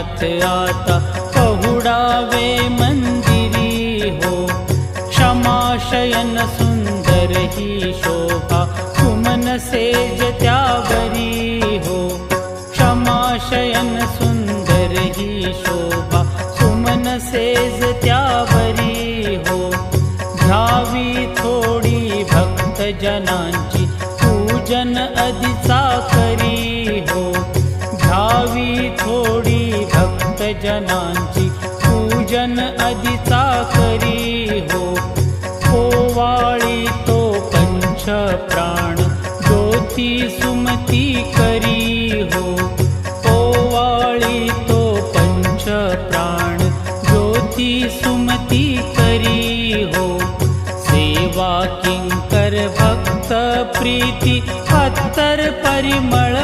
पाण्यात आता पहुडावे मंदिरी हो। क्षमाशयन सुंदर ही शोभा सुमन सेज त्यावरी हो। क्षमाशयन सुंदर ही शोभा सुमन सेज त्यावरी हो। घ्यावी थोडी भक्त जनांची पूजन अधिचा करी हो। घ्यावी थोडी भक्त जनांची पूजन अधिचा करी हो। ओवाळी तो पंच प्राण ज्योती सुमती करी हो। ओवाळी तो पंच प्राण ज्योती सुमती करी हो। सेवा किंकर भक्त प्रीती अत्तर परिमळ